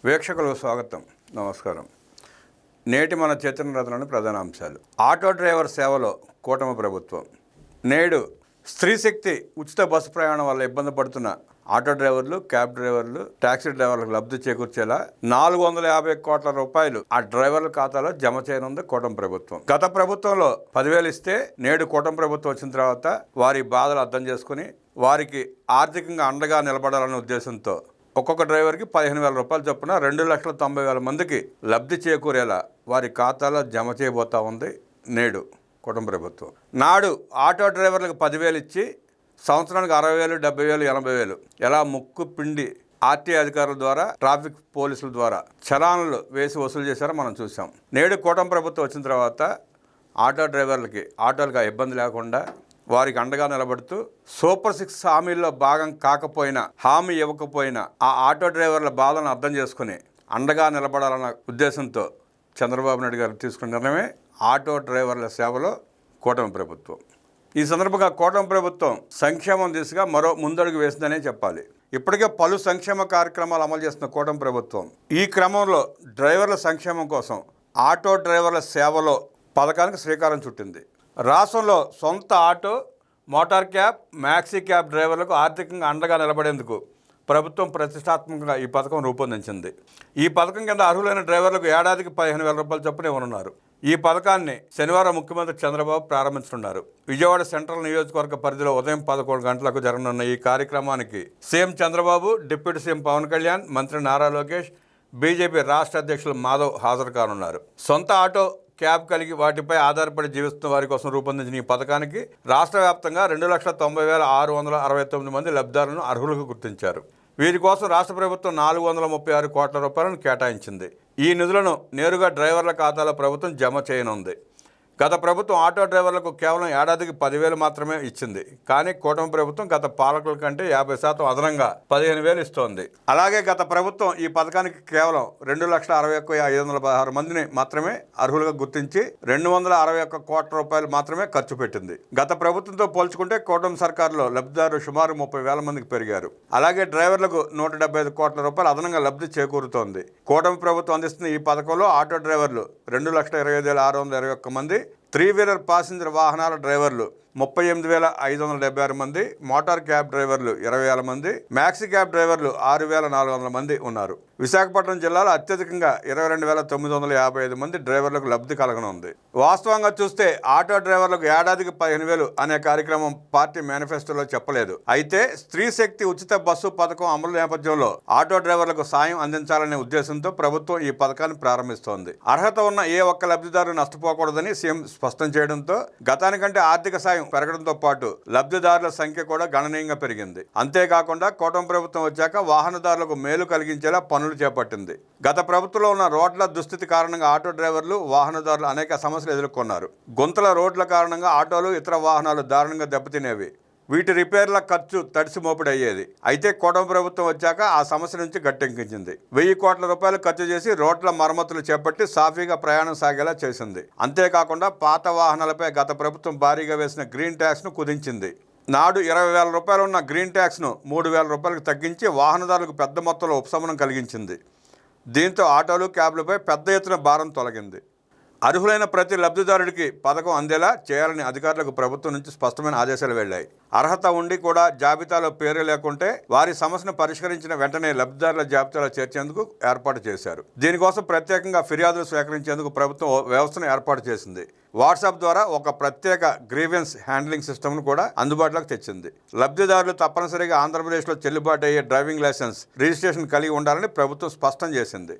వీక్షకులకు స్వాగతం, నమస్కారం. నేటి మన చైతన్య రథంలోని ప్రధాన అంశాలు. ఆటో డ్రైవర్ సేవలో కూటమి ప్రభుత్వం. నేడు స్త్రీ శక్తి ఉచిత బస్సు ప్రయాణం వల్ల ఇబ్బంది పడుతున్న ఆటో డ్రైవర్లు, క్యాబ్ డ్రైవర్లు, టాక్సీ డ్రైవర్లకు లబ్ధి చేకూర్చేలా 450 కోట్ల రూపాయలు ఆ డ్రైవర్ల ఖాతాలో జమ చేయనుంది కూటమి ప్రభుత్వం. గత ప్రభుత్వంలో 10,000 ఇస్తే నేడు కూటమి ప్రభుత్వం వచ్చిన తర్వాత వారి బాధలు అర్థం చేసుకుని వారికి ఆర్థికంగా అండగా నిలబడాలనే ఉద్దేశంతో ఒక్కొక్క డ్రైవర్కి 15,000 రూపాయలు చొప్పున 2,90,000 మందికి లబ్ధి చేకూరేలా వారి ఖాతాలో జమ చేయబోతా ఉంది నేడు కూటమి ప్రభుత్వం. నాడు ఆటో డ్రైవర్లకు 10,000 ఇచ్చి సంవత్సరానికి 60,000, 70,000, 80,000 ఎలా ముక్కు పిండి ఆర్టీఐ అధికారుల ద్వారా, ట్రాఫిక్ పోలీసుల ద్వారా చలాన్లు వేసి వసూలు చేశారో మనం చూసాం. నేడు కూటమి ప్రభుత్వం వచ్చిన తర్వాత ఆటో డ్రైవర్లకి ఆటోలుగా ఇబ్బంది లేకుండా వారికి అండగా నిలబడుతూ సూపర్ 6 హామీల్లో భాగం కాకపోయినా, హామీ ఇవ్వకపోయినా ఆ ఆటో డ్రైవర్ల బాధలను అర్థం చేసుకుని అండగా నిలబడాలన్న ఉద్దేశంతో చంద్రబాబు నాయుడు గారు తీసుకున్న నిర్ణయమే ఆటో డ్రైవర్ల సేవలో కూటమి ప్రభుత్వం. ఈ సందర్భంగా కూటమి ప్రభుత్వం సంక్షేమం దిశగా మరో ముందడుగు వేసిందనే చెప్పాలి. ఇప్పటికే పలు సంక్షేమ కార్యక్రమాలు అమలు చేస్తున్న కూటమి ప్రభుత్వం ఈ క్రమంలో డ్రైవర్ల సంక్షేమం కోసం ఆటో డ్రైవర్ల సేవలో పథకానికి శ్రీకారం చుట్టింది. రాష్ట్రంలో సొంత auto, motor cab, maxi cab డ్రైవర్లకు ఆర్థికంగా అండగా నిలబడేందుకు ప్రభుత్వం ప్రతిష్టాత్మకంగా ఈ పథకం రూపొందించింది. ఈ పథకం కింద అర్హులైన డ్రైవర్లకు ఏడాదికి 15,000 రూపాయలు చొప్పున ఇవ్వనున్నారు. ఈ పథకాన్ని శనివారం ముఖ్యమంత్రి చంద్రబాబు ప్రారంభించనున్నారు. విజయవాడ సెంట్రల్ నియోజకవర్గ పరిధిలో ఉదయం 11 గంటలకు జరగనున్న ఈ కార్యక్రమానికి CM Chandrababu, deputy CM Pavan Kalyan, మంత్రి నారా లోకేష్, బీజేపీ రాష్ట్ర అధ్యక్షులు మాధవ్ హాజరు కానున్నారు. సొంత ఆటో, క్యాబ్ కలిగి వాటిపై ఆధారపడి జీవిస్తున్న వారి కోసం రూపొందించిన ఈ పథకానికి రాష్ట్ర వ్యాప్తంగా 2,90,669 మంది లబ్ధిదారులను అర్హులకు గుర్తించారు. వీరి కోసం రాష్ట్ర ప్రభుత్వం 436 కోట్ల రూపాయలను కేటాయించింది. ఈ నిధులను నేరుగా డ్రైవర్ల ఖాతాలో ప్రభుత్వం జమ చేయనుంది. గత ప్రభుత్వం ఆటో డ్రైవర్లకు కేవలం ఏడాదికి 10,000 మాత్రమే ఇచ్చింది. కానీ కూటమి ప్రభుత్వం గత పాలకుల కంటే 50% అదనంగా 15,000 ఇస్తోంది. అలాగే గత ప్రభుత్వం ఈ పథకానికి కేవలం 2,61,516 మందిని మాత్రమే అర్హులుగా గుర్తించి 261 కోట్ల రూపాయలు మాత్రమే ఖర్చు పెట్టింది. గత ప్రభుత్వంతో పోల్చుకుంటే కూటమి సర్కారులో లబ్ధిదారులు సుమారు 30,000 మందికి పెరిగారు. అలాగే డ్రైవర్లకు 175 కోట్ల రూపాయలు అదనంగా లబ్ధి చేకూరుతోంది. కూటమి ప్రభుత్వం అందిస్తున్న ఈ పథకంలో ఆటో డ్రైవర్లు 2,25,621 మంది, 3-వీలర్ ప్యాసింజర్ వాహనాల డ్రైవర్లు 38,576 మంది, మోటార్ క్యాబ్ డ్రైవర్లు 20,000 మంది, మ్యాక్సీ క్యాబ్ డ్రైవర్లు 6,400 మంది ఉన్నారు. విశాఖపట్నం జిల్లాలో అత్యధికంగా 22,955 మంది డ్రైవర్లకు లబ్ధి కలగనుంది. వాస్తవంగా చూస్తే ఆటో డ్రైవర్లకు ఏడాదికి 15,000 అనే కార్యక్రమం పార్టీ మేనిఫెస్టోలో చెప్పలేదు. అయితే స్త్రీ శక్తి ఉచిత బస్సు పథకం అమలు నేపథ్యంలో ఆటో డ్రైవర్లకు సాయం అందించాలనే ఉద్దేశంతో ప్రభుత్వం ఈ పథకాన్ని ప్రారంభిస్తోంది. అర్హత ఉన్న ఏ ఒక్క లబ్ధిదారు నష్టపోకూడదని సీఎం స్పష్టం చేయడంతో గతానికంటే ఆర్థిక సాయం పెరగడంతో పాటు లబ్ధిదారుల సంఖ్య కూడా గణనీయంగా పెరిగింది. అంతేకాకుండా కూటమి ప్రభుత్వం వచ్చాక వాహనదారులకు మేలు కలిగించేలా పనులు చేపట్టింది. గత ప్రభుత్వంలో ఉన్న రోడ్ల దుస్థితి కారణంగా ఆటో డ్రైవర్లు, వాహనదారులు అనేక సమస్యలు ఎదుర్కొన్నారు. గుంతల రోడ్ల కారణంగా ఆటోలు, ఇతర వాహనాలు దారుణంగా దెబ్బతినేవి. వీటి రిపేర్ల ఖర్చు తడిసి మోపుడయ్యేది. అయితే కూటమి ప్రభుత్వం వచ్చాక ఆ సమస్య నుంచి గట్టెక్కించింది. 1,000 కోట్ల రూపాయలు ఖర్చు చేసి రోడ్ల మరమ్మతులు చేపట్టి సాఫీగా ప్రయాణం సాగేలా చేసింది. అంతేకాకుండా పాత వాహనాలపై గత ప్రభుత్వం భారీగా వేసిన గ్రీన్ ట్యాక్స్ను కుదించింది. నాడు 20,000 రూపాయలు ఉన్న గ్రీన్ ట్యాక్స్ను 3,000 రూపాయలకు తగ్గించి వాహనదారులకు పెద్ద మొత్తంలో ఉపశమనం కలిగించింది. దీంతో ఆటోలు, క్యాబ్లపై పెద్ద ఎత్తున భారం తొలగింది. అర్హులైన ప్రతి లబ్ధిదారుడికి పథకం అందేలా చేయాలని అధికారులకు ప్రభుత్వం నుంచి స్పష్టమైన ఆదేశాలు వెళ్లాయి. అర్హత ఉండి కూడా జాబితాలో పేరు లేకుంటే వారి సమస్యను పరిష్కరించిన వెంటనే లబ్ధిదారుల జాబితాలో చేర్చేందుకు ఏర్పాటు చేశారు. దీనికోసం ప్రత్యేకంగా ఫిర్యాదులు స్వీకరించేందుకు ప్రభుత్వం వ్యవస్థను ఏర్పాటు చేసింది. వాట్సాప్ ద్వారా ఒక ప్రత్యేక గ్రీవెన్స్ హ్యాండ్లింగ్ సిస్టమ్ను కూడా అందుబాటులోకి తెచ్చింది. లబ్ధిదారులు తప్పనిసరిగా ఆంధ్రప్రదేశ్లో చెల్లుబాటు అయ్యే డ్రైవింగ్ లైసెన్స్, రిజిస్ట్రేషన్ కలిగి ఉండాలని ప్రభుత్వం స్పష్టం చేసింది.